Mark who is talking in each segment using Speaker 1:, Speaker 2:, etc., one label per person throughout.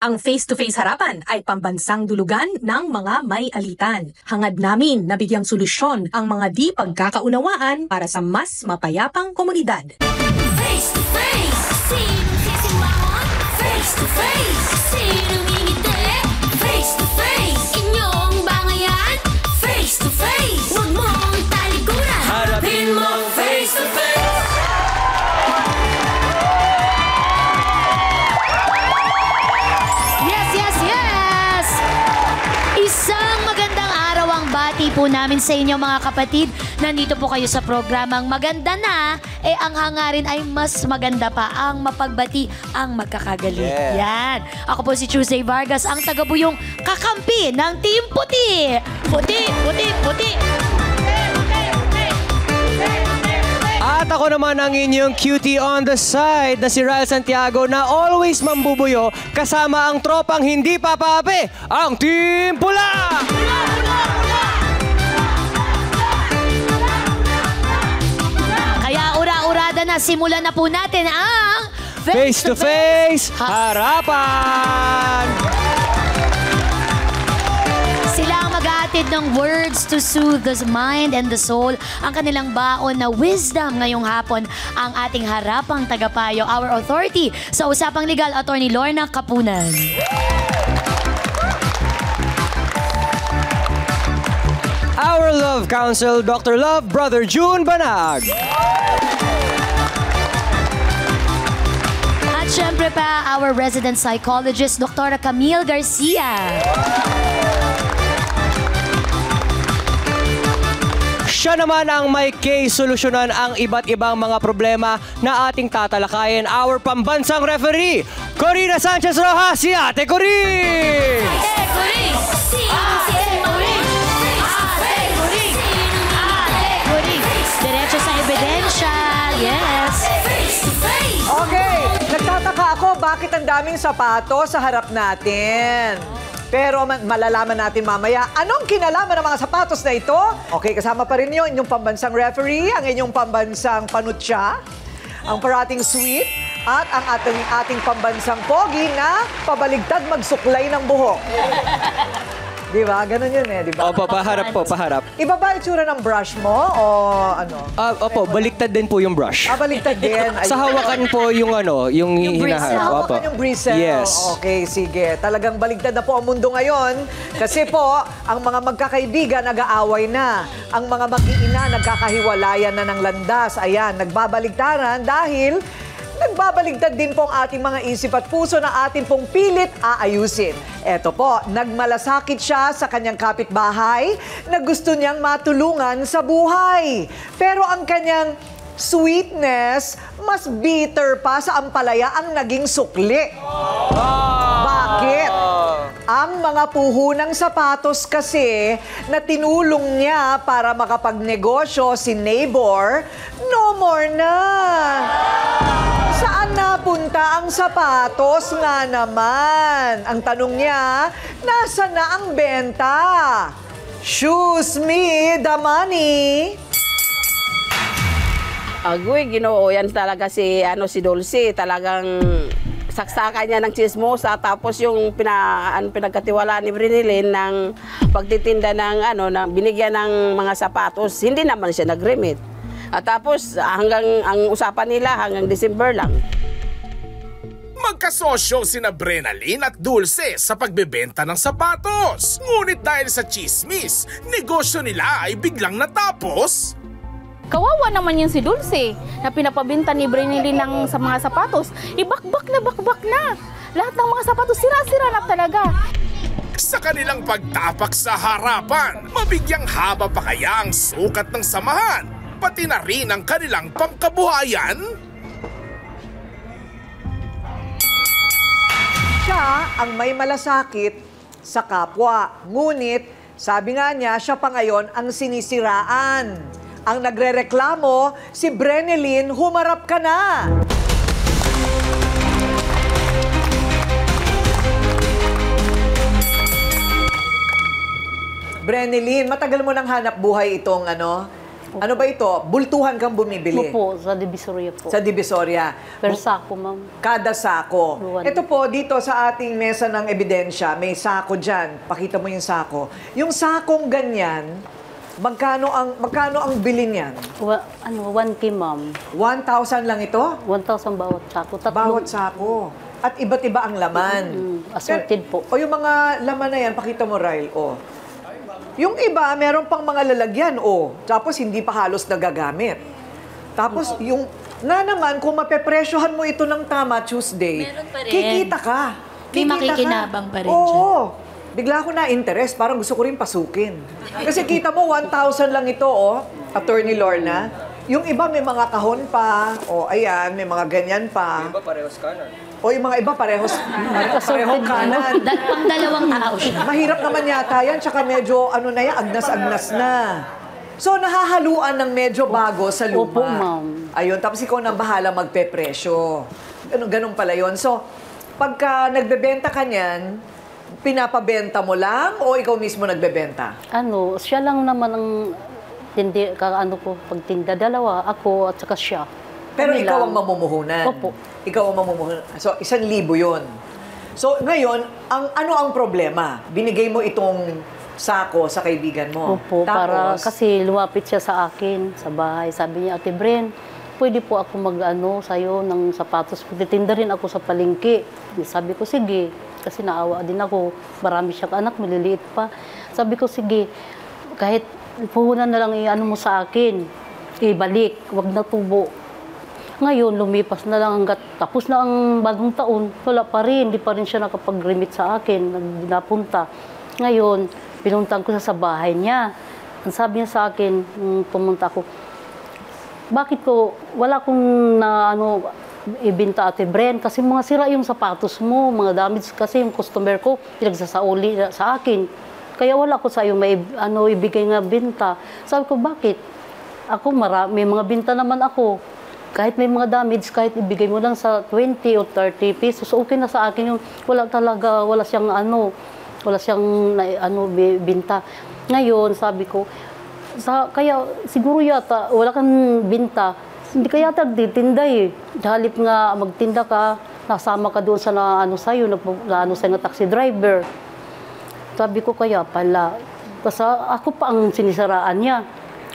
Speaker 1: Ang face-to-face harapan ay pambansang dulugan ng mga may alitan. Hangad namin na bigyang solusyon ang mga di pagkakaunawaan para sa mas mapayapang komunidad.
Speaker 2: Face-to-face, sinong sisimangon? Face-to-face, sinong ngingiti? Face-to-face, inyong bangayan? Face-to-face, huwag mong talikuran. Harapin mo face-to-face.
Speaker 3: Isang magandang araw ang bati po namin sa inyo mga kapatid. Nandito po kayo sa programang Maganda Na, ang hangarin ay mas maganda pa ang mapagbati ang magkakagaling. Yan. Ako po si Tuesday Vargas, ang tagabuyong kakampi ng Team Puti. Puti, puti, puti.
Speaker 4: At ako naman ang inyong cutie on the side na si Ryle Santiago na always mambubuyo kasama ang tropang hindi papapi, ang Team Pula!
Speaker 3: Kaya ura-urada na, simulan na po natin ang
Speaker 4: Face-to-Face Harapan!
Speaker 3: Sila ang mag-aatid ng words to soothe the mind and the soul. Ang kanilang baon na wisdom ngayong hapon ang ating harapang tagapayo, our authority sa usapang legal, Attorney Lorna Kapunan.
Speaker 4: Our Love Counsel, Dr. Love, Brother June Banag.
Speaker 3: At syempre pa, our resident psychologist, Dr. Camille Garcia.
Speaker 4: Siya naman ang may solusyonan ang iba't ibang mga problema na ating tatalakayin. Our pambansang referee, Corina Sanchez Rojas, si Ate Corin!
Speaker 2: Ate Corin! Sinong sisimangon? Ate Corin! Ate Corin!
Speaker 3: Diretso sa ebidensya. Yes.
Speaker 2: Face-to-face!
Speaker 5: Okay, nagtataka ako bakit ang daming sapatos sa harap natin. Pero malalaman natin mamaya, anong kinalaman ng mga sapatos na ito? Okay, kasama pa rin yun, inyong pambansang referee, ang inyong pambansang panutya, ang parating sweet, at ang ating pambansang pogi na pabaligtad magsuklay ng buhok. Di ba? Ganun yun di ba?
Speaker 4: Opo, paharap po, paharap.
Speaker 5: Iba ba itsura ng brush mo o ano?
Speaker 4: Opo, baliktad din po yung brush.
Speaker 5: Baligtad din.
Speaker 4: Sa hawakan po yung yung hinaharap.
Speaker 5: Hawakan yung bristle.
Speaker 4: Yes.
Speaker 5: Okay, sige. Talagang baligtad na po ang mundo ngayon. Kasi po, ang mga magkakaibigan nag-aaway na. Ang mga mag-iina nagkakahiwalayan na ng landas. Ayan, nagbabaligtaran dahil nagbabaligtad din po ang ating mga isip at puso na ating pong pilit aayusin. Eto po, nagmalasakit siya sa kanyang kapitbahay na gusto niyang matulungan sa buhay. Pero ang kanyang sweetness, mas bitter pa sa ampalaya ang naging sukli. Bakit? Ang mga puhunang sapatos kasi na tinulong niya para makapagnegosyo si neighbor, no more na. Saan napunta ang sapatos nga naman? Ang tanong niya, nasa na ang benta? Shoes me the money.
Speaker 6: Agoy, Ginoo, yan talaga si Dulce, talagang saksakan niya ng chismosa, tapos yung pinagkatiwalaan ni Brinilyn ng pagtitinda ng binigyan ng mga sapatos, hindi naman siya nag-remit. At tapos hanggang ang usapan nila hanggang December lang.
Speaker 7: Magkasosyo sina Brenalyn at Dulce sa pagbebenta ng sapatos. Ngunit dahil sa chismis, negosyo nila ay biglang natapos.
Speaker 8: Kawawa naman yun si Dulce na pinapabinta ni Brenilyn ng sa mga sapatos. Bakbak na. Lahat ng mga sapatos sira-sira na talaga.
Speaker 7: Sa kanilang pagtapak sa harapan, mabigyang haba pa kaya ang sukat ng samahan, pati na rin ang kanilang pangkabuhayan?
Speaker 5: Siya ang may malasakit sa kapwa. Ngunit, sabi nga niya, siya pa ngayon ang sinisiraan. Ang nagrereklamo, si Brenilyn, humarap ka na! Brenilyn, matagal mo nang hanap buhay itong Ano ba ito? Bultuhan kang bumibili?
Speaker 9: Opo, sa Divisoria po.
Speaker 5: Sa Divisoria.
Speaker 9: Per sako, ma'am.
Speaker 5: Kada sako.
Speaker 9: Luwan.
Speaker 5: Ito po, dito sa ating mesa ng ebidensya, may sako dyan. Pakita mo yung sako. Yung sakong ganyan, magkano ang bilin yan?
Speaker 9: 1K, ma'am.
Speaker 5: 1,000 lang ito?
Speaker 9: 1,000 bawat sako.
Speaker 5: Bawat sako. At iba't iba ang laman.
Speaker 9: Assorted po.
Speaker 5: O yung mga laman na yan, pakita mo, Ryle. O. Yung iba, meron pang mga lalagyan. O. Tapos hindi pa halos nagagamit. Tapos yung na naman, kung mapepresyohan mo ito ng tama Tuesday,
Speaker 3: Meron pa rin.
Speaker 5: kikita ka.
Speaker 3: May
Speaker 5: Kikita
Speaker 3: makikinabang pa rin
Speaker 5: Oo.
Speaker 3: dyan.
Speaker 5: Bigla ako na-interest. Parang gusto ko rin pasukin. Kasi kita mo, 1,000 lang ito, Attorney Lorna. Yung iba may mga kahon pa. O, ayan, may mga ganyan pa.
Speaker 4: Iba pareho scanner.
Speaker 5: O, yung mga iba parehong kanan.
Speaker 3: Pang dalawang tao siya.
Speaker 5: Mahirap naman yata yan, tsaka medyo, agnas-agnas na. So, nahahaluan ng medyo bago sa luma.
Speaker 9: Opo, ma'am.
Speaker 5: Ayun, tapos ikaw na bahala magpe-presyo. Ganun pala yun. So, pagka nagbebenta ka niyan, pinapabenta mo lang o ikaw mismo nagbebenta?
Speaker 9: Siya lang naman ang pagtinda. Dalawa, ako at saka siya.
Speaker 5: Pero
Speaker 9: Kami
Speaker 5: ikaw
Speaker 9: lang.
Speaker 5: ang mamumuhunan.
Speaker 9: Opo.
Speaker 5: Ikaw ang mamumuhunan. So, 1,000 yun. So, ngayon, ano ang problema? Binigay mo itong sako sa kaibigan mo.
Speaker 9: Opo, para kasi lumapit siya sa akin sa bahay. Sabi niya, Ate Bren, pwede po ako sa'yo ng sapatos. Titinda rin ako sa palengke. Sabi ko, sige. Kasi naawa din ako. Marami siyang anak, maliliit pa. Sabi ko, sige. Kahit puhunan na lang mo sa akin. Ibalik, wag na tubo. Ngayon, lumipas na lang hanggat tapos na ang bagong taon, wala pa rin. Hindi pa rin siya nakapag-remit sa akin, napunta. Ngayon, pinuntahan ko sa bahay niya. Ang sabi niya sa akin, nung pumunta ako, bakit ko, wala kong ibinta Ate Bren, kasi mga sira yung sapatos mo, mga damage kasi yung customer ko, pinagsasauli sa akin. Kaya wala ko sa'yo ibigay nga binta. Sabi ko, bakit? Ako, may mga binta naman ako. Kahit may mga damage, kahit ibigay mo lang sa 20 o 30 pesos, okay na sa akin yung wala siyang binta. Ngayon, sabi ko, kaya siguro yata wala kang binta, hindi ka yata nagtitinda eh. Halip nga magtinda ka, nasama ka doon sa sa'yo, sa'yo na taxi driver. Sabi ko, kaya pala. Kasi ako pa ang sinisiraan niya.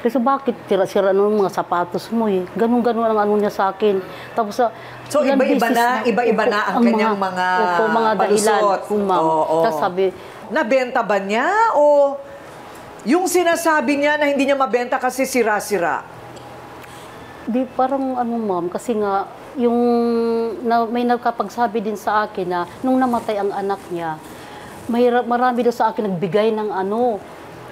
Speaker 9: Kasi bakit tira-sira ng mga sapatos mo eh. Ganun-ganun ang niya sa akin. Tapos
Speaker 5: so iba-iba na ang kanyang mga
Speaker 9: dahilan.
Speaker 5: Tapos
Speaker 9: sabi,
Speaker 5: nabenta ba niya o yung sinasabi niya na hindi niya mabenta kasi sira-sira?
Speaker 9: Di parang ma'am, kasi nga may nagkapagsabi din sa akin na nung namatay ang anak niya, marami daw sa akin nagbigay ng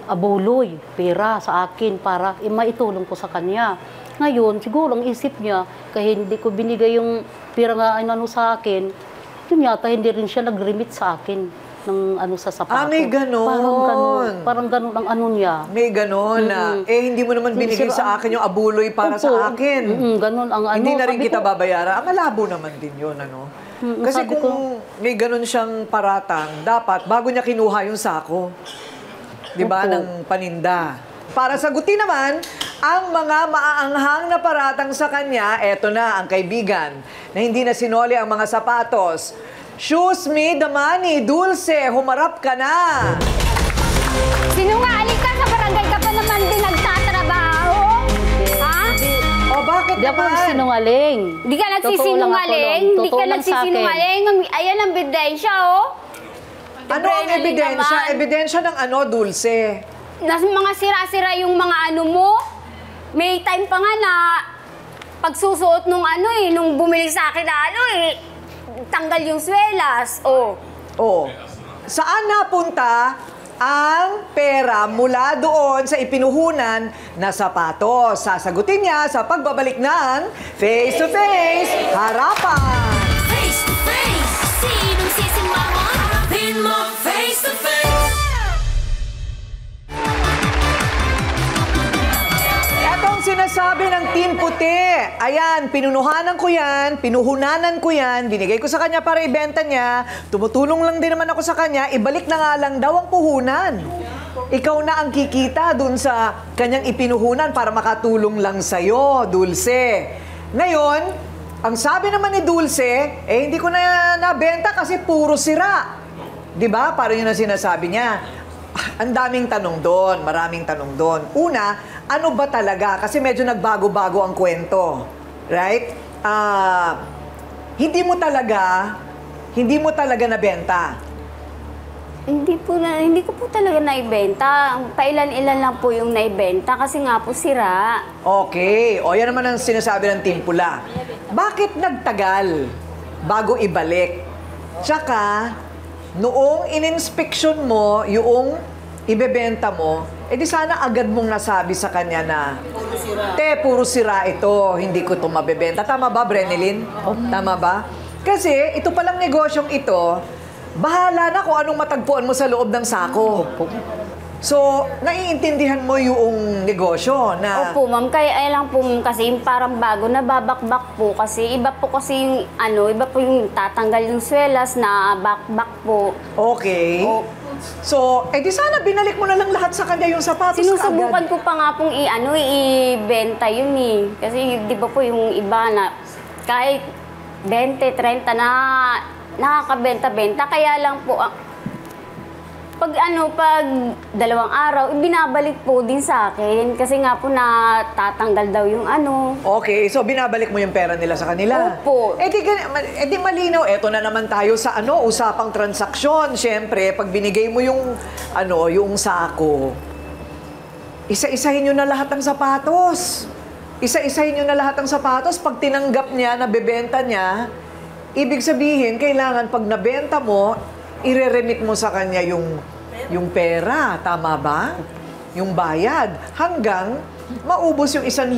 Speaker 9: abuloy, pera sa akin para maitulong ko sa kanya. Ngayon, siguro ang isip niya, kaya hindi ko binigay yung pera nga sa akin, yun yata hindi rin siya nag-remit sa akin ng sa sapato.
Speaker 5: May ganon.
Speaker 9: Parang ganon ang niya.
Speaker 5: May ganon na. Hindi mo naman binigay sa akin yung abuloy para sa akin.
Speaker 9: Ganon ang
Speaker 5: Hindi na rin kita babayaran. Ang malabo naman din yun, Kasi kung may ganon siyang paratang, dapat bago niya kinuha yung sako, di ba, ng paninda. Para sagutin naman ang mga maaanghang na paratang sa kanya, eto na ang kaibigan na hindi na sinoli ang mga sapatos. Shoes me the money, Dulce, humarap ka na.
Speaker 2: Sinungaling ka, sa barangay ka pa naman din nagtatrabaho. Ha?
Speaker 5: O bakit
Speaker 9: Di ako
Speaker 5: naman?
Speaker 2: Di
Speaker 9: sinungaling.
Speaker 2: ka
Speaker 9: Totoo lang
Speaker 2: nagsisinungaling?
Speaker 9: ako,
Speaker 2: Di ka
Speaker 9: totoo lang sa akin.
Speaker 2: nagsisinungaling? Ayan ang bidensya,
Speaker 5: Ano ang ebidensya? Ebidensya ng Dulce?
Speaker 2: Mga sira-sira yung mga mo. May time pa nga na pagsusuot nung nung bumili sa akin tanggal yung swelas.
Speaker 5: Saan napunta ang pera mula doon sa ipinuhunan na sapatos? Sasagutin niya sa pagbabalik ng Face to Face Harapan.
Speaker 2: Face to face, sinong sisimangon? Harapin mo face to face.
Speaker 5: Etong sinasabi ng Team Puti. Ayan, pinuhunanan ko yan, binigay ko sa kanya para ibenta niya, tumutulong lang din naman ako sa kanya, ibalik na nga lang daw ang puhunan. ikaw na ang kikita dun sa kanyang ipinuhunan para makatulong lang sa'yo, Dulce. Ngayon, ang sabi naman ni Dulce, hindi ko na nabenta kasi puro sira. Diba? Parang yun ang sinasabi niya. Ang daming tanong doon, maraming tanong doon. Una, ano ba talaga? Kasi medyo nagbago-bago ang kwento. Right? Hindi mo talaga nabenta.
Speaker 2: Hindi ko po talaga naibenta. Pailan-ilan lang po yung naibenta kasi nga po sira.
Speaker 5: Okay. O, yan naman ang sinasabi ng Team Pula. Bakit nagtagal bago ibalik? Tsaka, noong in-inspection mo, yung ibebenta mo, di sana agad mong nasabi sa kanya na, puro sira ito, hindi ko ito mabebenta. Tama ba, Brenilyn? Tama ba? Kasi, ito palang negosyong ito, bahala na kung anong matagpuan mo sa loob ng sako. So, naiintindihan mo yung negosyo na...
Speaker 2: Opo, ma'am. Kaya lang po kasi yung parang bago na babakbak po kasi iba po kasi yung iba po yung tatanggal yung swelas na bakbak po.
Speaker 5: Okay. So, di sana binalik mo na lang lahat sa kanya yung sapatos
Speaker 2: Sinusubukan ko pa nga pong i-benta yun eh. Kasi di ba po yung iba na kahit 20, 30 na nakakabenta-benta. Kaya lang po, pag 2 araw, binabalik po din sa akin. Kasi nga po natatanggal daw yung
Speaker 5: Okay, so binabalik mo yung pera nila sa kanila?
Speaker 2: Opo.
Speaker 5: Di malinaw. Eto na naman tayo sa usapang transaksyon. Siyempre, pag binigay mo yung sako, isa-isahin nyo na lahat ng sapatos. Isa-isahin nyo na lahat ng sapatos. Pag tinanggap niya, nabebenta niya, ibig sabihin, kailangan pag nabenta mo, ire-remit mo sa kanya yung pera. Tama ba? Yung bayad. Hanggang maubos yung 1,000,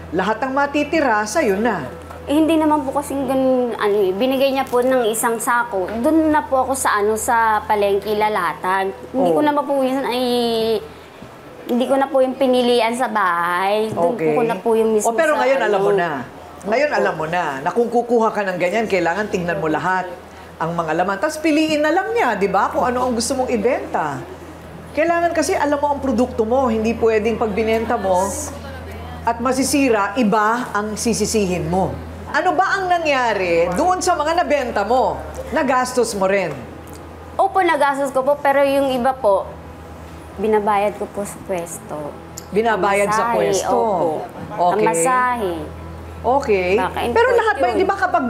Speaker 5: lahat ng matitira, sa'yo na.
Speaker 2: Hindi naman po kasing ganun, binigay niya po ng isang sako. Doon na po ako sa palengke lalatan. Hindi ko naman po yun hindi ko na po yung pinilian sa bahay. Doon ko na po yung mismo
Speaker 5: pero ngayon
Speaker 2: sa
Speaker 5: alam mo na. Ngayon alam mo na kung kukuha ka ng ganyan, kailangan tingnan mo lahat ang mga laman. Tapos piliin na lang niya, di ba? Kung ano ang gusto mong ibenta. Kailangan kasi alam mo ang produkto mo. Hindi pwedeng pag binenta mo at masisira, iba ang sisisihin mo. Ano ba ang nangyari doon sa mga nabenta mo? Nagastos mo rin?
Speaker 2: Opo, nagastos ko po. Pero yung iba po, binabayad ko po sa pwesto.
Speaker 5: Binabayad sa pwesto?
Speaker 2: Opo. Ang masahe.
Speaker 5: Okay. Pero lahat ba, di ba kapag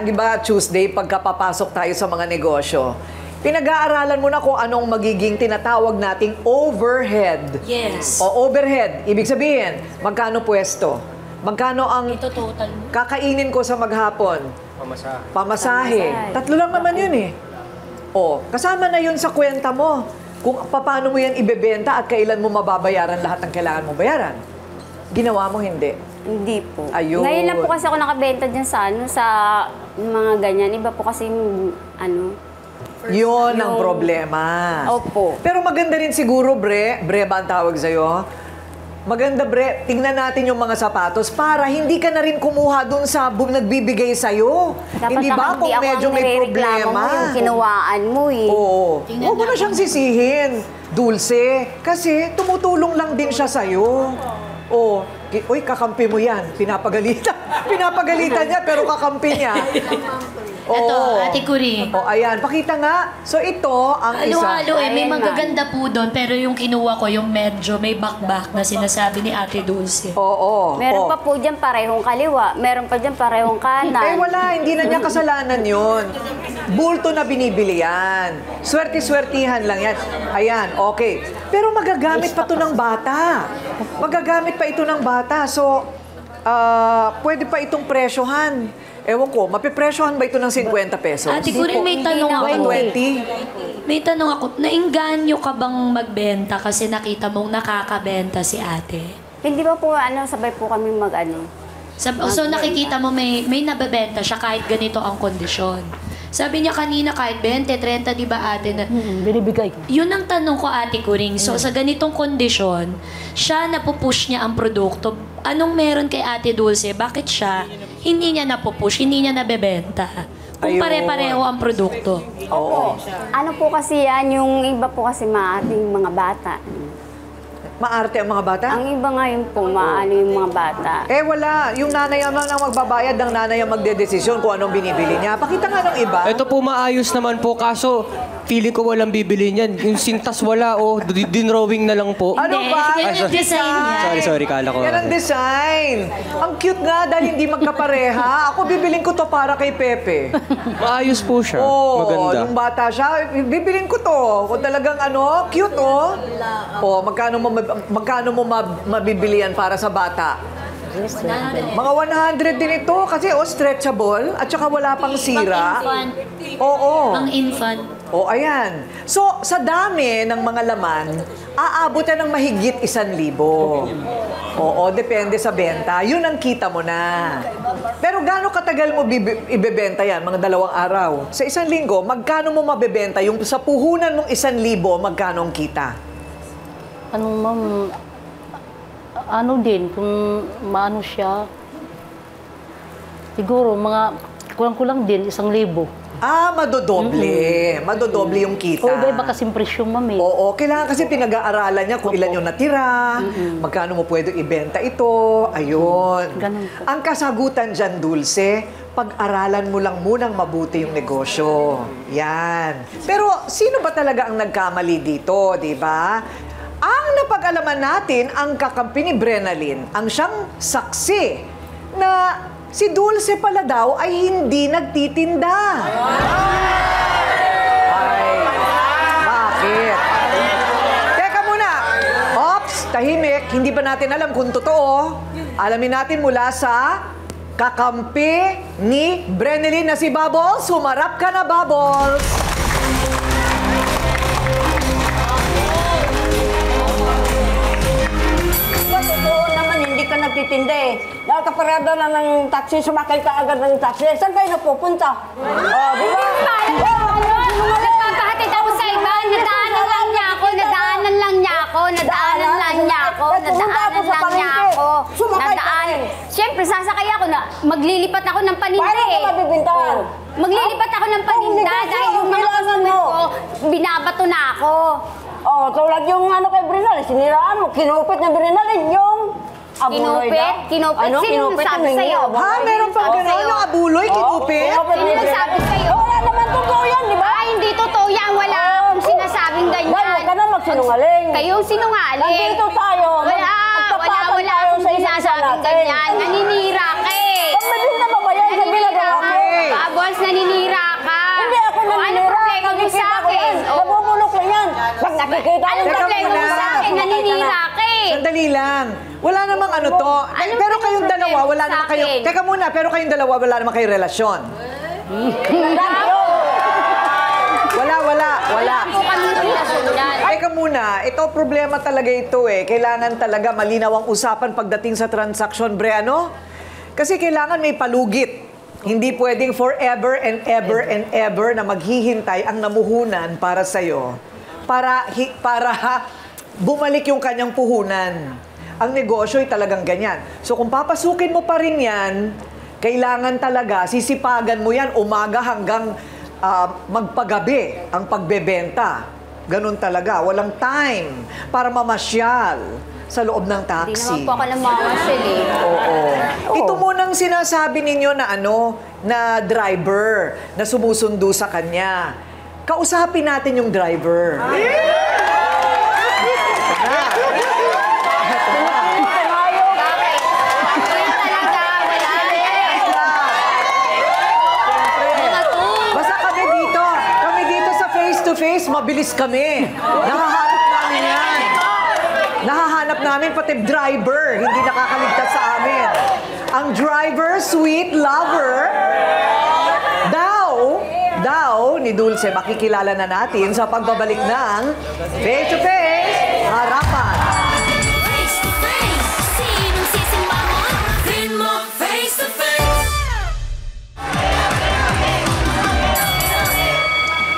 Speaker 5: di ba Tuesday, pagkapapasok tayo sa mga negosyo, pinag-aaralan mo na kung anong magiging tinatawag nating overhead.
Speaker 3: Yes.
Speaker 5: O overhead, ibig sabihin, magkano pwesto? Magkano ang
Speaker 3: Ito total.
Speaker 5: kakainin ko sa maghapon? Pamasahe. 3 lang naman yun eh. Kasama na yun sa kwenta mo. Kung paano mo yan ibebenta at kailan mo mababayaran lahat ng kailangan mo bayaran. Ginawa mo hindi.
Speaker 2: Hindi po.
Speaker 5: Ayun.
Speaker 2: Ngayon lang po kasi ako nakabenta dyan sa sa mga ganyan. Iba po kasi
Speaker 5: Yun ang problema.
Speaker 2: Opo.
Speaker 5: Pero maganda rin siguro, Bre ba ang tawag sa'yo? Maganda, Bre, tingnan natin yung mga sapatos para hindi ka na rin kumuha dun sa nagbibigay sa'yo. Hindi ba? Kung medyo may problema.
Speaker 2: Mo yung kinuwaan mo eh.
Speaker 5: Oo. Huwag mo na siyang sisihin, Dulce. Kasi tumutulong lang din siya sa'yo. Uy, kakampi mo yan. Pinapagalitan. Pinapagalitan niya, pero kakampi niya.
Speaker 3: Ito, Ate Kuri.
Speaker 5: Ayan. Pakita nga. So, ito ang isa.
Speaker 3: Halo-halo may
Speaker 2: Ayan,
Speaker 3: magaganda po doon, pero yung kinuha ko, yung medyo may bakbak na sinasabi ni Ate Dulce.
Speaker 2: Meron pa po dyan parehong kaliwa. Meron pa dyan parehong kanan.
Speaker 5: Wala. Hindi na niya kasalanan yun. Bulto na binibili yan. Swerte-swertihan lang yan. Ayan, okay. Pero magagamit pa ito ng bata. Magagamit pa ito ng bata. So, pwede pa itong presyohan. Ewan ko, mapipresyohan ba ito ng 50 pesos?
Speaker 3: Ate Kuri, may tanong ako.
Speaker 5: 20?
Speaker 3: May tanong ako, nainganyo ka bang magbenta kasi nakita mong nakakabenta si ate?
Speaker 2: Hindi ba po, sabay po kami
Speaker 3: So nakikita mo may nabebenta siya kahit ganito ang kondisyon. Sabi niya kanina kahit 20, 30, di ba ate?
Speaker 9: Binibigay ko.
Speaker 3: Yun ang tanong ko, Ate Kuring. So sa ganitong kondisyon, siya napupush niya ang produkto. Anong meron kay Ate Dulce? Bakit siya hindi niya napupush, hindi niya nabebenta? Kung
Speaker 5: Ayun.
Speaker 3: pare-pareho ang produkto.
Speaker 2: Opo. Ano po kasi yan, yung iba po kasi maating mga bata.
Speaker 5: Maarte ang mga bata?
Speaker 2: Ang iba ngayon po, maano yung mga bata.
Speaker 5: Eh wala, yung nanay ang magbabayad, ng nanay ang magdedesisyon kung anong binibili niya. Pakita nga ng iba.
Speaker 4: Ito po maayos naman po, kaso feeling ko walang bibili niyan. Yung sintas wala, dinrowing na lang po.
Speaker 5: Ano ba?
Speaker 3: Yan yung design niya.
Speaker 4: Sorry, kala ko.
Speaker 5: Yan ang design. Ang cute nga dahil hindi magkapareha. Ako bibiling ko to para kay Pepe.
Speaker 4: Maayos po siya.
Speaker 5: Oo,
Speaker 4: Maganda.
Speaker 5: nung bata siya, bibiling ko to. Kung talagang cute magkano mo mabibili yan para sa bata? Mga 100 din ito kasi stretchable at saka wala pang sira.
Speaker 3: Pang-infant.
Speaker 5: Oo.
Speaker 3: Pang-infant.
Speaker 5: O, ayan. So, sa dami ng mga laman, aabot yan ng mahigit 1,000. Oo, depende sa benta. Yun ang kita mo na. Pero gaano katagal mo ibebenta yan? Mga 2 araw. Sa 1 linggo, magkano mo mabebenta? Yung sa puhunan mong 1,000, magkano ang kita?
Speaker 9: Ma'am, din, kung maano siya, siguro mga kulang-kulang din, 1,000.
Speaker 5: Madodoble. Madodoble yung kita.
Speaker 9: O, iba kasi presyo, ma'am eh.
Speaker 5: Oo, kailangan kasi pinag-aaralan niya kung ilan yung natira, magkano mo pwede ibenta ito, ayun.
Speaker 9: Ganun po.
Speaker 5: Ang kasagutan dyan, Dulce, pag-aralan mo lang munang mabuti yung negosyo. Yan. Pero sino ba talaga ang nagkamali dito, di ba? Ang napag-alaman natin, ang kakampi ni Brenalyn, ang siyang saksi na si Dulce pala daw ay hindi nagtitinda. Ay, bakit? Teka muna. Ops, tahimik. Hindi ba natin alam kung totoo? Alamin natin mula sa kakampi ni Brenalyn na si Bubbles. Humarap ka na, Bubbles.
Speaker 10: Totoo naman, hindi ka nagtitinda eh. Nakaparada na ng taxi, sumakay ka agad ng taxi. Saan kayo napupunta? Oh, di ba?
Speaker 2: Nagpapahatid ako sa iba. Nadaanan lang niya ako. Siyempre, sasakay ako na maglilipat ako ng paninda.
Speaker 10: Paano ka mabibintahan?
Speaker 2: Maglilipat ako ng paninda dahil yung mga customer ko, binabato na ako.
Speaker 10: Oh, tulad yung kay Brinal, siniraan mo, kinupit na Brinal, yung abuloy daw.
Speaker 2: Kinupit?
Speaker 10: Ano?
Speaker 2: Sino
Speaker 10: Kinupit
Speaker 2: nagsabi
Speaker 10: na
Speaker 2: sa'yo?
Speaker 5: Ha? Meron pang gano'n? Yung abuloy, kinupit?
Speaker 2: Sino nagsabi sa'yo?
Speaker 10: Wala naman totoo yan, di ba?
Speaker 2: Ay, hindi totoo yan. Wala akong sinasabing ganyan.
Speaker 10: Huwag ka na magsinungaling.
Speaker 2: Kayong sinungaling.
Speaker 10: Nandito tayo.
Speaker 2: Wala akong sinasabing ganyan. Naninira ka eh.
Speaker 10: Pag mabinta ba ba yan sa ginagawa ko?
Speaker 2: Babos, naninira ka.
Speaker 10: Hindi ako naninira.
Speaker 2: Ano problema mo sa akin?
Speaker 10: Nabubulok lang yan. Pag nakikita
Speaker 2: Anong
Speaker 10: yung
Speaker 2: problema mo sa akin? Naninira ka eh.
Speaker 5: Sandali lang. Wala namang to. Pero kayong dalawa, wala naman kayo. Teka muna, pero kayong dalawa, wala naman kayong relasyon. Wala. Teka muna, ito problema talaga ito eh. Kailangan talaga malinaw ang usapan pagdating sa transaksyon, Bre, ano? Kasi kailangan may palugit. Hindi pwedeng forever and ever na maghihintay ang namuhunan para sa'yo. Para bumalik yung kanyang puhunan. Ang negosyo ay talagang ganyan. So kung papasukin mo pa rin yan, kailangan talaga, sisipagan mo yan umaga hanggang magpagabi ang pagbebenta. Ganun talaga. Walang time para mamasyal sa loob ng taxi.
Speaker 2: Hindi naman po ako namamasyal eh.
Speaker 5: Oo. Ito munang sinasabi ninyo na na driver na sumusundo sa kanya. Kausapin natin yung driver. Basta kami dito sa face-to-face, mabilis kami. Nahahanap namin yan. Nahahanap namin pati driver, hindi nakakaligtas sa amin. Ang driver, sweet lover, daw ni Dulce, makikilala na natin sa pagbabalik ng face-to-face harapan.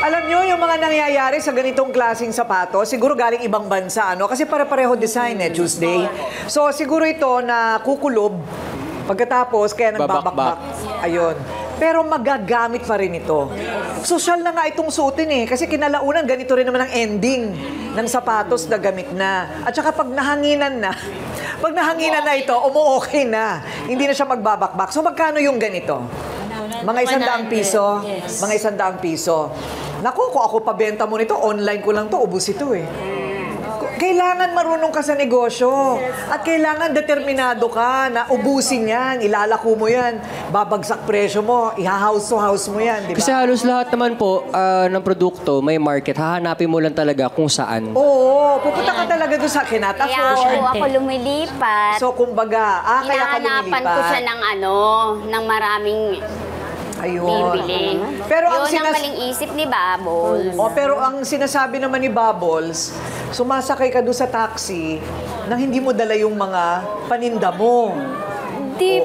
Speaker 5: Alam nyo, yung mga nangyayari sa ganitong klaseng sapatos, siguro galing ibang bansa, Kasi pare-pareho design Tuesday. So, siguro ito na kukulob, pagkatapos, kaya nagbabakbak. Ayun. Pero magagamit pa rin ito. Social na nga itong suotin eh. Kasi kinalaunan, ganito rin naman ang ending ng sapatos na gamit na. At saka pag nahanginan na ito, umuokay na. Hindi na siya magbabakbak. So magkano yung ganito? Mga 100 piso. Mga 100 piso. Naku, kung ako pabenta mo nito, online ko lang to, ubus ito eh. Kailangan marunong ka sa negosyo. At kailangan determinado ka na ubusin yan, ilalako mo yan, babagsak presyo mo, iha-house to house mo yan, di ba?
Speaker 4: Kasi halos lahat naman po ng produkto may market. Hahanapin mo lang talaga kung saan.
Speaker 5: Oo, pupunta ka talaga doon sa kinata.
Speaker 2: Kaya ako lumilipat.
Speaker 5: So, kumbaga, kaya ka lumilipat.
Speaker 2: Hinahanapan ko siya ng maraming bibili.
Speaker 5: Pero ang
Speaker 2: yun ang maling isip ni Bubbles.
Speaker 5: Pero ang sinasabi naman ni Bubbles, sumasakay ka doon sa taxi nang hindi mo dala yung mga paninda mo.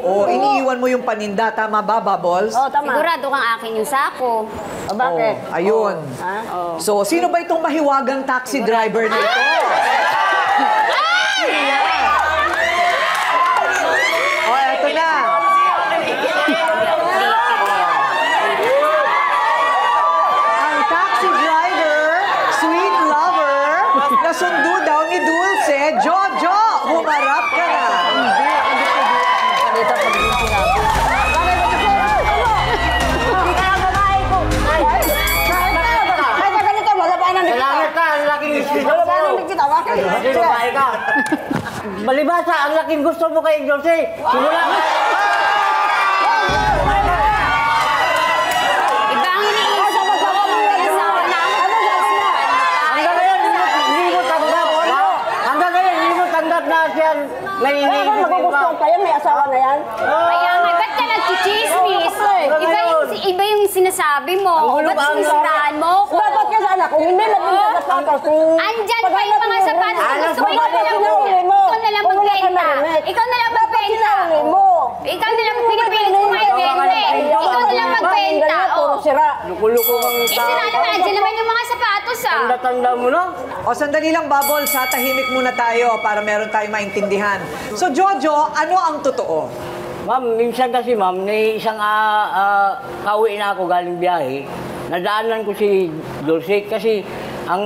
Speaker 5: Oo, iniiwan mo yung paninda. Tama ba, Bubbles?
Speaker 10: Oo, tama.
Speaker 2: Sigurado kang akin yung sako.
Speaker 10: Bakit?
Speaker 5: Ayun. So, sino ba itong mahiwagang taxi driver na ito? Eto na. Nasundo daw ni Dulce, Jojo, humarap ka na. Hindi ka babae ko.
Speaker 10: Ay, ganito, malabanan na kita.
Speaker 11: Malangit ka, ang laking gusto mo.
Speaker 10: Malabanan na kita, bakit?
Speaker 11: Hindi, babae ka. Balibasa, ang laking gusto mo kay Dulce. Simula ka.
Speaker 10: May magugustuhan pa yan, may asawa na yan.
Speaker 2: Kaya nga, ba't ka nagchichismis? Iba yung sinasabi mo. Ba't sinisiraan mo ko?
Speaker 10: Dapat ka sana, kung hindi lang yung sapatos.
Speaker 2: Andyan pa yung mga sapatos. Gusto mo, ikaw na lang magbenta. Ikaw na lang magbenta. Ikaw na lang pinipilit mo magbenta. Ikaw na lang magbenta.
Speaker 11: Luko-luko kang tao.
Speaker 2: Sira naman, andyan naman yung mga sapatos ah.
Speaker 11: Tanda-tanda mo na.
Speaker 5: Sandali lang, Bubbles, tahimik muna tayo para meron tayong maintindihan. So, Jojo, ano ang totoo?
Speaker 11: Ma'am, minsan kasi ma'am, isang kauwi na ako galing biyahe. Nadaanan ko si Dulce kasi ang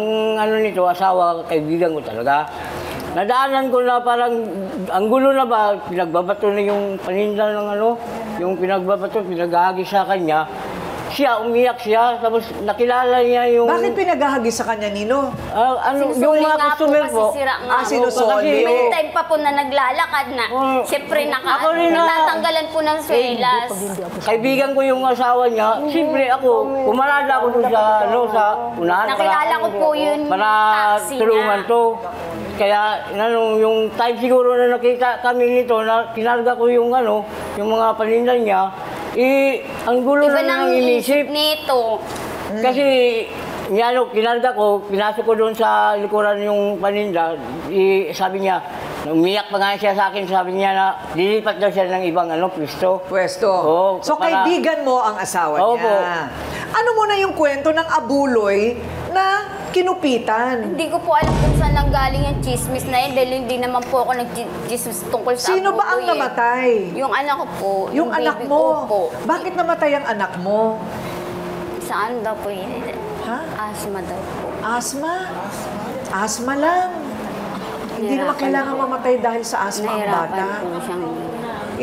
Speaker 11: nito, asawa, kaibigan ko talaga. Nadaanan ko na parang, ang gulo na ba, pinagbabato na yung paninda ng yung pinagbabato, pinaghahagi sa kanya. Siya, umiyak siya, tapos nakilala niya yung...
Speaker 5: Bakit pinaghahagi sa kanya, Nino?
Speaker 11: Yung mga customer po.
Speaker 2: Sinusoli. May time pa po na naglalakad na. Siyempre, natatanggalan po ng swelas.
Speaker 11: Kaibigan ko yung asawa niya. Siyempre ako, pumarada ako doon sa unahan.
Speaker 2: Nakilala ko po yun
Speaker 11: para
Speaker 2: taxi
Speaker 11: tulungan to. Kaya yung time siguro na nakita kami nito, na kinarga ko yung mga paninda niya, ang gulo na ng inisip
Speaker 2: nito.
Speaker 11: Kasi, kinarga ko, pinasok ko doon sa likuran yung paninda, sabi niya, umiyak pa nga siya sa akin, sabi niya na lilipat daw siya ng ibang pwesto.
Speaker 5: Pwesto? So, kaibigan mo ang asawa niya. Ano muna yung kwento ng abuloy na kinupitan?
Speaker 2: Hindi ko po alam kung saan nanggaling yung chismis na yun dahil hindi naman po ako nag-chismis tungkol sa
Speaker 5: Sino ba ang namatay?
Speaker 2: Yung anak ko po.
Speaker 5: Yung anak mo?
Speaker 2: Po.
Speaker 5: Bakit namatay ang anak mo?
Speaker 2: Saan daw po yun? Asthma daw po.
Speaker 5: Asthma? Asthma lang. Hindi naman kailangan mamatay dahil sa asthma ang bata.
Speaker 2: Nahirapan po siyang...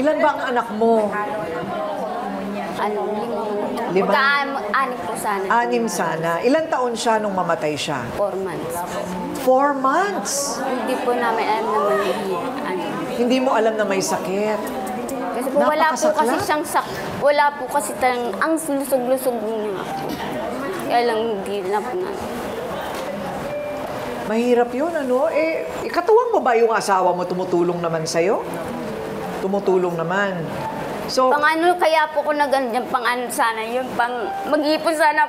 Speaker 5: Ilan ba ang anak mo? Lima?
Speaker 2: Anim po sana.
Speaker 5: Anim sana. Ilang taon siya nung mamatay siya?
Speaker 2: 4 months po.
Speaker 5: 4 months?
Speaker 2: Hindi po namin alam naman
Speaker 5: Hindi mo alam na may sakit?
Speaker 2: Kasi po wala po kasi siyang wala po kasi ang lusog-lusog niya po. Kaya lang hindi na po na.
Speaker 5: Mahirap yun, katuwang mo ba yung asawa mo tumutulong naman sa'yo? Tumutulong naman. So,
Speaker 2: kaya po ko nagandyan sana yun, mag-iipon sana,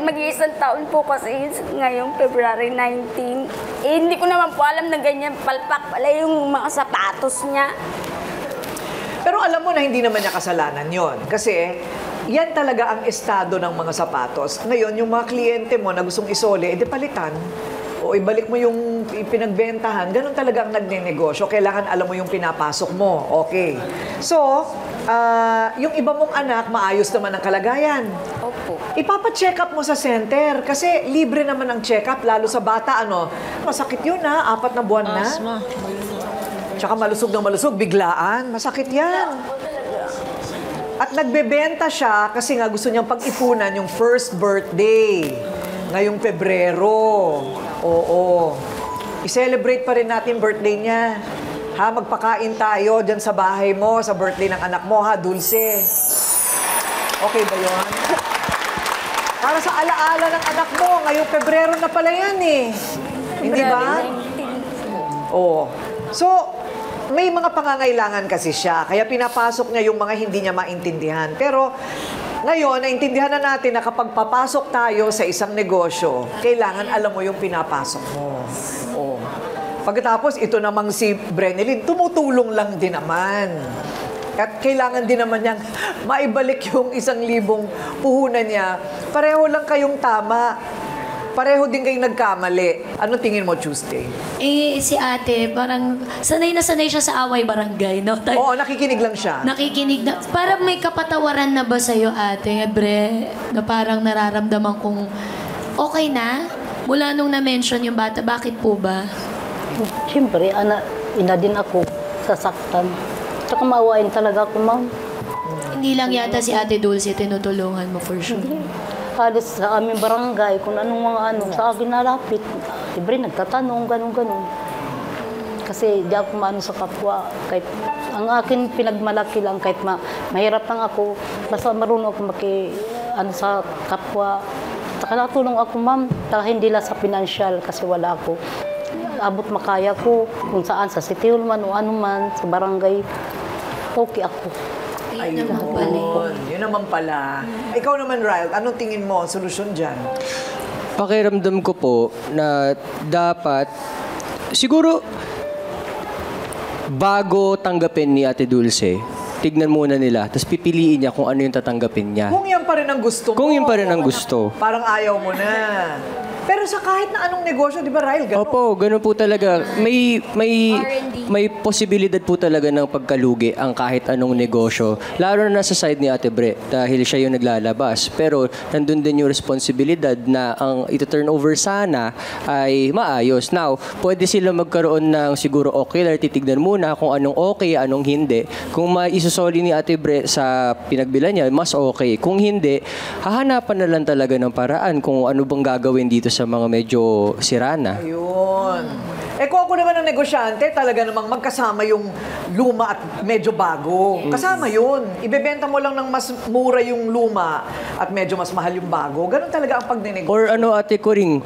Speaker 2: mag-iisang taon po kasi ngayong February 19. Hindi ko naman po alam na ganyan palpak pala yung mga sapatos niya.
Speaker 5: Pero alam mo na hindi naman niya kasalanan yon kasi yan talaga ang estado ng mga sapatos. Ngayon, yung mga kliyente mo na gustong isole, edi palitan. o ibalik mo yung pinagbentahan, ganun talaga ang nagnenegosyo. Kailangan alam mo yung pinapasok mo. Okay. So, yung iba mong anak, maayos naman ang kalagayan.
Speaker 2: Opo.
Speaker 5: Ipapacheck up mo sa center kasi libre naman ang check up, lalo sa bata, masakit yun 4 na buwan na. Tsaka malusog na malusog, biglaan, masakit yan. At nagbebenta siya kasi nga gusto niyang pag-ipunan yung first birthday. Ngayong Pebrero. Oo. I-celebrate pa rin natin birthday niya. Magpakain tayo dyan sa bahay mo, sa birthday ng anak mo, Dulce. Okay ba yun? Para sa alaala ng anak mo, ngayong Pebrero na pala yan Hindi ba? Oo. So, may mga pangangailangan kasi siya. Kaya pinapasok niya yung mga hindi niya maintindihan. Pero ngayon, naintindihan na natin na kapag papasok tayo sa isang negosyo, kailangan alam mo yung pinapasok mo. Oo. Pagkatapos, ito namang si Brenelyn, tumutulong lang din naman. At kailangan din naman niyang maibalik yung 1,000 puhunan niya. Pareho lang kayong tama. Pareho din kayong nagkamali. Ano tingin mo, Tuesday?
Speaker 3: Si ate, parang sanay na sanay siya sa away barangay, no?
Speaker 5: Oo, nakikinig lang siya.
Speaker 3: Nakikinig na. Parang may kapatawaran na ba sa'yo, ate, Bre, na parang nararamdaman kong okay na? Mula nung na-mention yung bata, bakit po ba?
Speaker 9: Siyempre, ina din ako, sasaktan. Tsaka maawain talaga ako, ma'am.
Speaker 3: Hindi lang yata si Ate Dulce tinutulungan mo for sure.
Speaker 9: Halos sa aming barangay, kung anong mga sa akin nalapit. Siyempre, nagtatanong, ganun-ganun. Kasi di ako maano sa kapwa. Kahit, ang akin pinagmalaki lang, kahit mahirap lang ako, basta marunong ako sa kapwa. Saka natulong ako, ma'am, hindi lang sa financial kasi wala ako. Abot makaya ko, kung saan, sa City Hall man o ano man, sa barangay, okay ako.
Speaker 5: Ayun. Yun naman pala. Ikaw naman, Ryle, anong tingin mo ang solusyon dyan?
Speaker 4: Pakiramdam ko po na dapat, siguro, bago tanggapin ni Ate Dulce, tignan muna nila, tapos pipiliin niya kung ano yung tatanggapin niya.
Speaker 5: Kung yan pa rin ang gusto mo.
Speaker 4: Kung yan pa rin ang gusto.
Speaker 5: Parang ayaw mo na. Pero sa kahit na anong negosyo, di ba, Ryle? Ganun?
Speaker 4: Opo, ganun po talaga. May posibilidad po talaga ng pagkalugi ang kahit anong negosyo. Lalo na sa side ni Ate Bre, dahil siya yung naglalabas. Pero nandun din yung responsibilidad na ang ito-turnover sana ay maayos. Now, pwede sila magkaroon ng siguro okay, titignan muna kung anong okay, anong hindi. Kung maisusoli ni Ate Bre sa pinagbilan niya, mas okay. Kung hindi, hahanapan na lang talaga ng paraan kung ano bang gagawin dito sa mga medyo sirana.
Speaker 5: Ayun. Kung ako naman ang negosyante, talaga namang magkasama yung luma at medyo bago. Kasama yun. Ibebenta mo lang ng mas mura yung luma at medyo mas mahal yung bago. Ganun talaga ang pagnenegosyo.
Speaker 4: Or Ate Coring,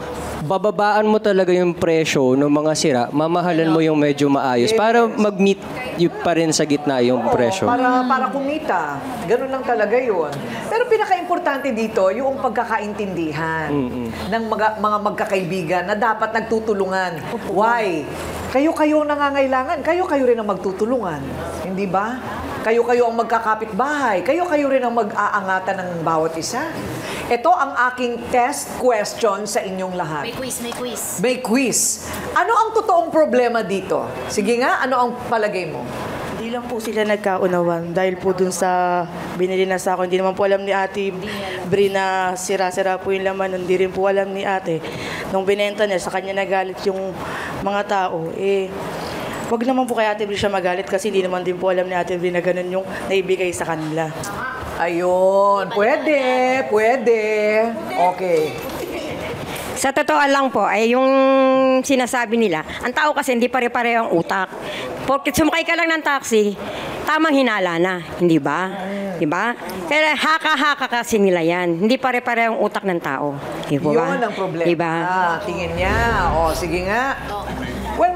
Speaker 4: bababaan mo talaga yung presyo ng mga sira, mamahalan mo yung medyo maayos para mag-meet pa rin sa gitna yung presyo.
Speaker 5: Para kumita. Ganun lang talaga yun. Pero pinaka-importante dito, yung pagkakaintindihan ng mga magkakaibigan na dapat nagtutulungan. Why? Kayo-kayo nangangailangan, kayo-kayo rin ang magtutulungan. Hindi ba? Kayo-kayo ang magkakapitbahay, kayo-kayo rin ang mag-aangatan ng bawat isa. Ito ang aking test question sa inyong lahat. May quiz. Ano ang totoong problema dito? Sige nga, ano ang palagay mo?
Speaker 12: Hindi lang po sila nagkaunawan dahil po dun sa binili na sa akin. Hindi naman po alam ni Ate Bri na sira-sira po yung laman. Hindi rin po alam ni Ate. Nung binenta niya, sa kanya nagalit yung mga tao. Wag naman po kay Ate Bri siya magalit kasi hindi naman din po alam ni Ate Bri na ganun yung naibigay sa kanila.
Speaker 5: Ayun. Pwede. Okay.
Speaker 13: Sa totoo lang po, ay yung sinasabi nila, ang tao kasi hindi pare-pareho ang utak. Porque sumakay ka lang ng taxi, tamang hinala na, hindi ba? Di ba? Kaya haka-haka kasi nila yan. Hindi pare-pareho ang utak ng tao. Di ba?
Speaker 5: Yun ang problema.
Speaker 13: Diba?
Speaker 5: Tingin niya. Sige nga. Well,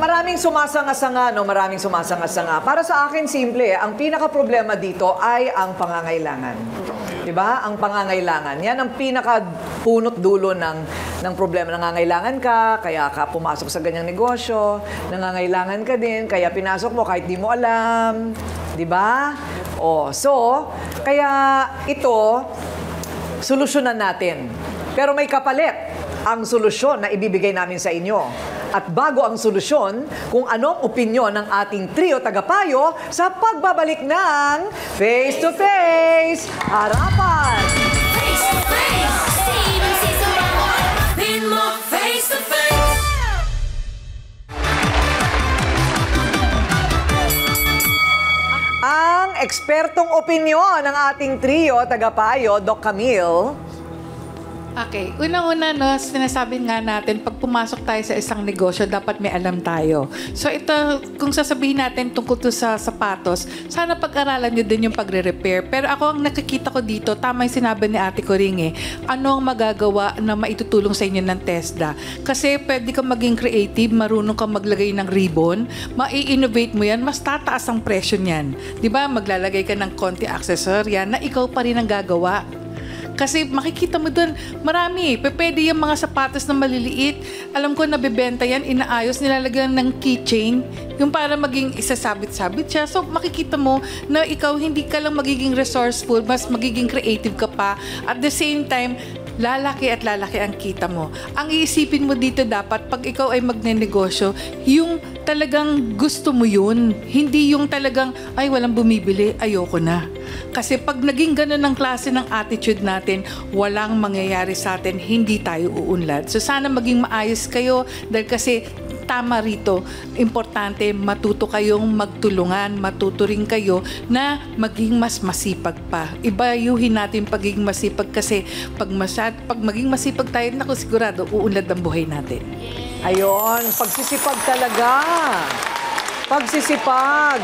Speaker 5: maraming sumasanga-sanga, no? Maraming sumasanga-sanga. Para sa akin, simple. Ang pinaka-problema dito ay ang pangangailangan. Diba? Ang pangangailangan. Yan ang pinaka-punot dulo ng problema. Nangangailangan ka, kaya ka pumasok sa ganyang negosyo. Nangangailangan ka din, kaya pinasok mo kahit di mo alam. Diba? So, kaya ito, solusyonan natin. Pero may kapalit. ang solusyon na ibibigay namin sa inyo. At bago ang solusyon, kung anong opinyon ng ating trio tagapayo sa pagbabalik ng Face to Face Harapan.
Speaker 14: Face to Face, face to face.
Speaker 5: Ang ekspertong opinyon ng ating trio tagapayo, Doc Camille.
Speaker 15: Okay, unang-una sinasabi nga natin, pag pumasok tayo sa isang negosyo, dapat may alam tayo. So ito, kung sasabihin natin tungkol to sa sapatos, sana pag-aralan nyo din yung pagre-repair. Pero ako, ang nakikita ko dito, tama yung sinabi ni Ate Coring ano ang magagawa na maitutulong sa inyo ng TESDA? Kasi pwede kang maging creative, marunong kang maglagay ng ribbon, mai-innovate mo yan, mas tataas ang presyo niyan. Diba? Maglalagay ka ng konti accessory na ikaw pa rin ang gagawa. Kasi makikita mo doon, marami. Pwede yung mga sapatos na maliliit. Alam ko, nabibenta yan, inaayos, nilalagyan ng keychain, yung para maging isasabit-sabit siya. So, makikita mo na ikaw, hindi ka lang magiging resourceful, mas magiging creative ka pa. At the same time, lalaki at lalaki ang kita mo. Ang iisipin mo dito dapat, pag ikaw ay magnenegosyo, yung talagang gusto mo yun. Hindi yung talagang, ay, walang bumibili, ayoko na. Kasi pag naging ganun ang klase ng attitude natin, walang mangyayari sa atin, hindi tayo uunlad. So sana maging maayos kayo dahil kasi tama rito, importante matuto kayong magtulungan, matuto rin kayo na maging mas masipag pa. Ibayuhin natin pagiging masipag kasi pag maging masipag tayo, naku, sigurado uunlad ang buhay natin.
Speaker 5: Ayon, pagsisipag talaga. Pagsisipag.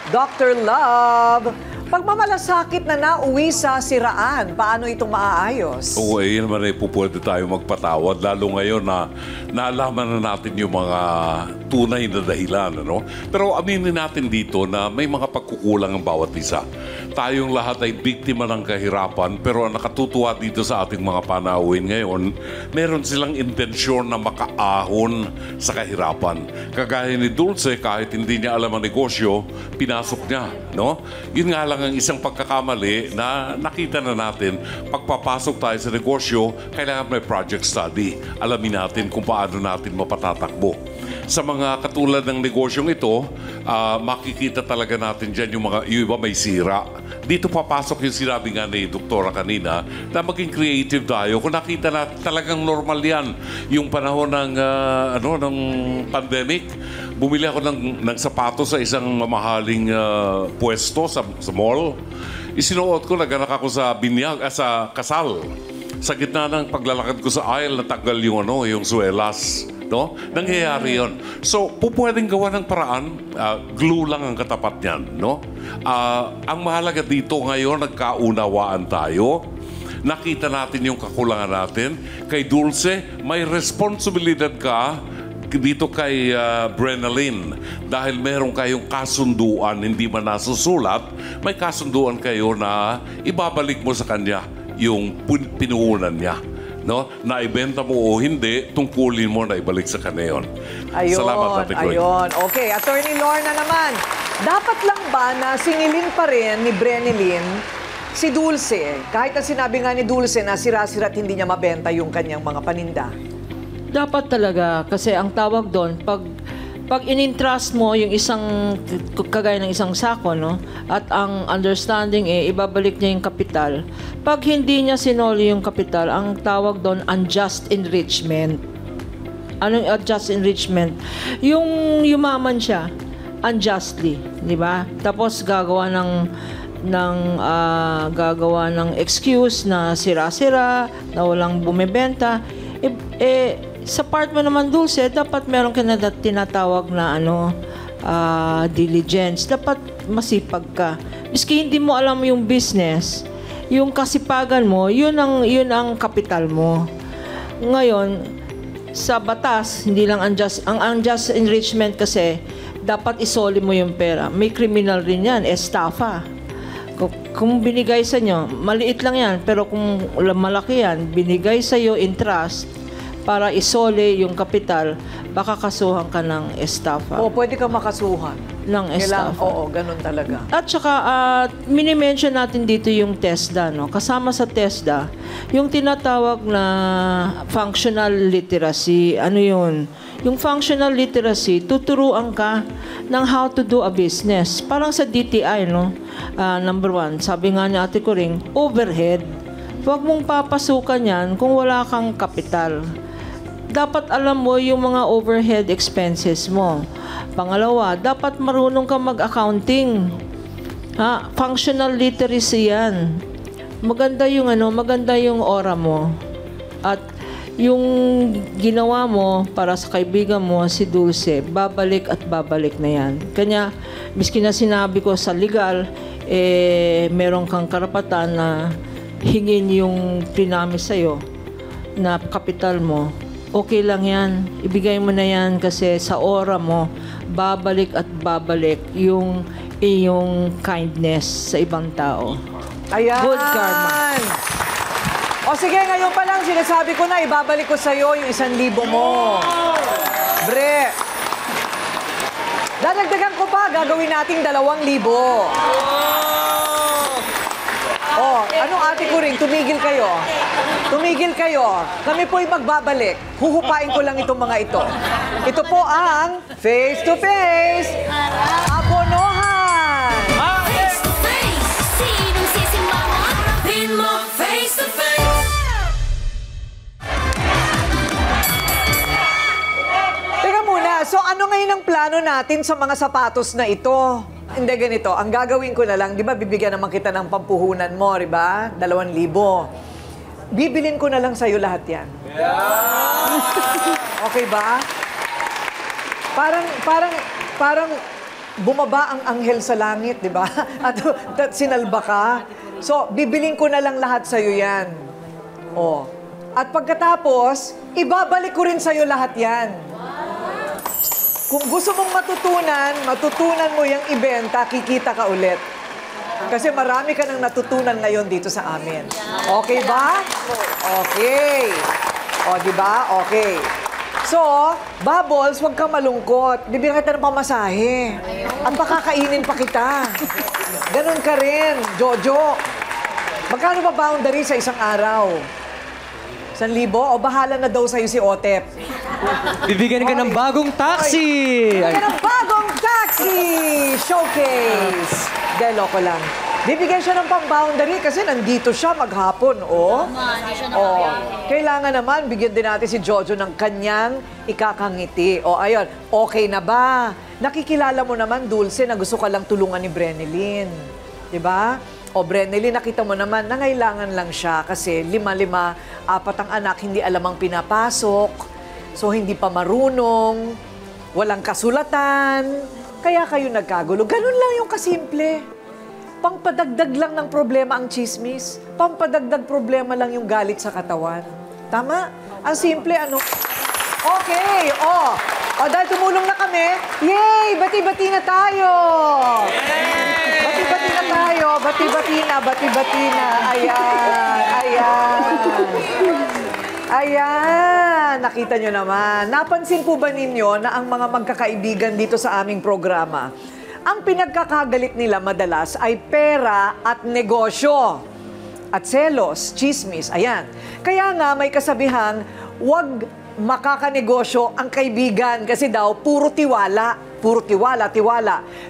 Speaker 5: Dr. Love, pagmamalasakit na nauwi sa siraan, paano itong maaayos?
Speaker 16: Oo, yun naman po pwede tayo magpatawad. Lalo ngayon na naalaman na natin yung mga tunay na dahilan. Ano? Pero aminin natin dito na may mga pagkukulang ang bawat isa. Tayong lahat ay biktima ng kahirapan, pero ang nakatutuwa dito sa ating mga panauhin ngayon, meron silang intensyon na makaahon sa kahirapan. Kagaya ni Dulce, kahit hindi niya alam ang negosyo, pinasok niya. No? Yun nga lang ang isang pagkakamali na nakita na natin, pagpapasok tayo sa negosyo, kailangan may project study. Alamin natin kung paano natin mapatatakbo. Sa mga katulad ng negosyong ito, makikita talaga natin dyan yung iba may sira. Dito papasok yung sinabi nga ni Doktora kanina na maging creative tayo. Kung nakita na talagang normal yan, yung panahon ng, ng pandemic, bumili ako ng sapatos sa isang mamahaling pwesto sa mall. Isinuot ko, naganak ako sa binyag, sa kasal. Sa gitna ng paglalakad ko sa aisle, natanggal yung suelas. No? Nangyayari yun. So, pwedeng gawa ng paraan, glue lang ang katapat niyan. No? Ang mahalaga dito ngayon, nagkaunawaan tayo. Nakita natin yung kakulangan natin. Kay Dulce, may responsibilidad ka dito kay Brenalyn. Dahil meron kayong kasunduan, hindi man nasusulat, may kasunduan kayo na ibabalik mo sa kanya yung pinuunan niya. No? Naibenta mo o hindi, tungkulin mo na ibalik sa kanya yun.
Speaker 5: Ayun,
Speaker 16: salamat, Ate Coy.
Speaker 5: ayun. Okay, Attorney Lorna naman. Dapat lang ba na singilin pa rin ni Brenalyn si Dulce? Kahit na sinabi nga ni Dulce na sira-sira at hindi niya mabenta yung kanyang mga paninda.
Speaker 17: Dapat talaga, kasi ang tawag doon, pag in-entrust mo yung isang, kagaya ng isang sako, no? At ang understanding ibabalik niya yung kapital. Pag hindi niya sinoli yung kapital, ang tawag doon, unjust enrichment. Anong unjust enrichment? Yung yumaman siya, unjustly, di ba? Tapos gagawa ng excuse na sira-sira, na walang bumibenta. Sa part mo naman, Dulce, dapat meron ka na tinatawag na diligence. Dapat masipag ka. Miski hindi mo alam yung business, yung kasipagan mo, yun ang kapital mo. Ngayon, sa batas, hindi lang ang unjust enrichment kasi, dapat isoli mo yung pera. May criminal rin yan, estafa. Kung binigay sa inyo, maliit lang yan, pero kung malaki yan, binigay sa iyo in trust, para isole yung kapital, baka kasuhan ka ng estafa.
Speaker 5: O, pwede ka makasuhan.
Speaker 17: ng
Speaker 5: Kailangan,
Speaker 17: estafa.
Speaker 5: oo, ganun talaga.
Speaker 17: At saka, mini-mention natin dito yung TESDA, no? Kasama sa TESDA, yung tinatawag na functional literacy. Ano yun? Yung functional literacy, tuturuan ka ng how to do a business. Parang sa DTI, no? Number 1, sabi nga ni Ate Coring, overhead. Huwag mong papasukan yan kung wala kang kapital. Dapat alam mo yung mga overhead expenses mo. Pangalawa, dapat marunong ka mag-accounting. Functional literacy yan. Maganda yung aura mo. At yung ginawa mo para sa kaibigan mo, si Dulce, babalik at babalik na yan. Kanya, miski na sinabi ko sa legal, meron kang karapatan na hingin yung pinamis sa'yo na kapital mo. Okay lang yan. Ibigay mo na yan kasi sa aura mo, babalik at babalik yung iyong kindness sa ibang tao.
Speaker 5: Ayan!
Speaker 17: Good karma.
Speaker 5: O sige, ngayon pa lang, sinasabi ko na, ibabalik ko sa'yo yung 1,000 mo. Bre, dadagdagan ko pa, gagawin nating 2,000. Oh, anong Ate Coring? Tumigil kayo. Tumigil kayo. Kami po'y magbabalik. Huhupain ko lang itong mga ito. Ito po ang Face to Face Abonohan!
Speaker 14: Face to face, sinong sisimangon? Pin mo face to face.
Speaker 5: Teka muna, so ano ngayon ang plano natin sa mga sapatos na ito? Hindi, ganito. Ang gagawin ko na lang, di ba, bibigyan naman kita ng pampuhunan mo, di ba? 2,000. Bibilin ko na lang sa'yo lahat yan. Okay ba? Parang bumaba ang anghel sa langit, di ba? At sinalba ka. So, bibilin ko na lang lahat sa'yo yan. Oh. At pagkatapos, ibabalik ko rin sa'yo lahat yan. Kung gusto mong matutunan mo yung ibenta, kikita ka ulit. Kasi marami ka nang natutunan ngayon dito sa amin. Okay ba? Okay. O, di ba? Okay. So, Bubbles, huwag kang malungkot. Bibigyan kita ng pamasahe. At pakakainin pa kita. Ganon ka rin, Jojo. Magkano ba boundary sa isang araw? 1,000? O bahala na daw sa'yo si Otep?
Speaker 4: Bibigyan ka ng bagong taxi!
Speaker 5: Bibigyan ng bagong taxi! Showcase! Dahil loko lang. Bibigyan siya ng pang-boundary kasi nandito siya maghapon, oh. Kailangan naman, bigyan din natin si Jojo ng kanyang ikakangiti. O, ayun, okay na ba? Nakikilala mo naman, Dulce, na gusto ka lang tulungan ni Brenelyn. Diba? O, Brenelyn, nakita mo naman, nangailangan lang siya kasi 5, 4 ang anak, hindi alam ang pinapasok. So, hindi pa marunong, walang kasulatan, kaya kayo nagkagulo. Ganun lang yung kasimple. Pampadagdag lang ng problema ang chismis. Pampadagdag problema lang yung galit sa katawan. Tama? Ang simple, ano? Okay, o, dahil tumulong na kami, yay! Bati-bati na tayo! Bati-bati na tayo, bati-bati na. Ayan, nakita nyo naman. Napansin po ba ninyo na ang mga magkakaibigan dito sa aming programa, ang pinagkakagalit nila madalas ay pera at negosyo. At selos, chismis, ayan. Kaya nga may kasabihang, wag makakanegosyo ang kaibigan kasi daw puro tiwala. Puro tiwala.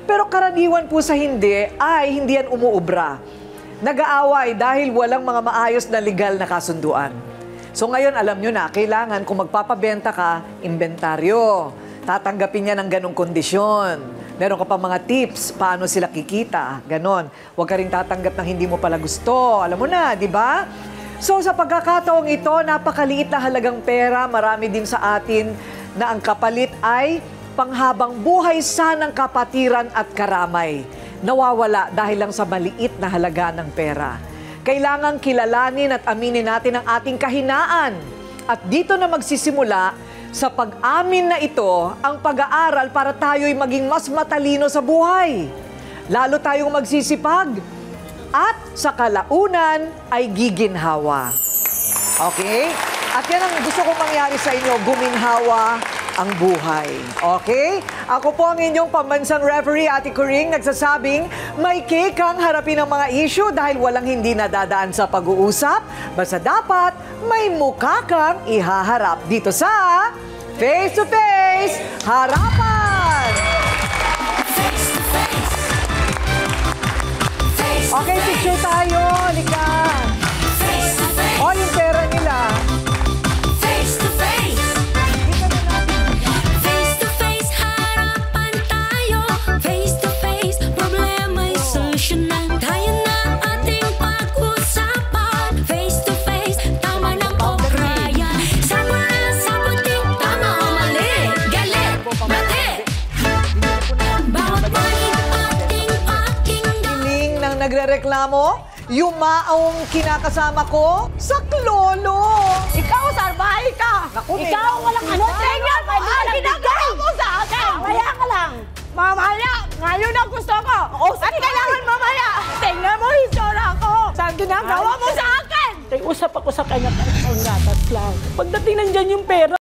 Speaker 5: Pero karaniwan po sa hindi ay hindi yan umuubra. Nag-aaway dahil walang mga maayos na legal na kasunduan. So ngayon, alam nyo na, kailangan kung magpapabenta ka, inventaryo. Tatanggapin niya ng ganong kondisyon. Meron ka pa mga tips, paano sila kikita, ganon. Huwag ka rin tatanggap ng hindi mo pala gusto. Alam mo na, di ba? So sa pagkakataong ito, napakaliit na halagang pera, marami din sa atin na ang kapalit ay panghabang buhay sanang kapatiran at karamay. Nawawala dahil lang sa maliit na halaga ng pera. Kailangang kilalanin at aminin natin ang ating kahinaan. At dito na magsisimula sa pag-amin na ito ang pag-aaral para tayo'y maging mas matalino sa buhay. Lalo tayong magsisipag at sa kalaunan ay giginhawa. Okay? At yan ang gusto kong mangyari sa inyo, guminhawa ang buhay. Okay? Ako po ang inyong pambansang referee, Ate Coring, nagsasabing may kang harapin ang mga issue dahil walang hindi nadadaan sa pag-uusap. Basta dapat may mukha kang ihaharap dito sa Face to Face Harapan! Okay, picture tayo. Halika. O, yung pera nila.
Speaker 14: Face to face. Face to face, harapan tayo. Face to face, problema'y solusyonan. Tayo na ating pag-usapan. Face to face, tama ng okrayan. Sama na sabutin, tama o mali. Galit, bate. Bawat panig ating pakinggan.
Speaker 5: Iling nang nagrereklamo, yumaong kinakasama ko sa klolo.
Speaker 10: Ikaw, sarbahay ka! Ikaw, walang ano, tingnan mo! Ang ginagawa mo sa akin! Mamaya ka lang! Mamaya! Ngayon ang gusto ko! At kailangan mamaya! Tingnan mo yung sora ko! Saan ginagawa mo sa akin?
Speaker 18: Usap ako sa kanya kahit ang gatas lang. Pagdating nandyan yung pera,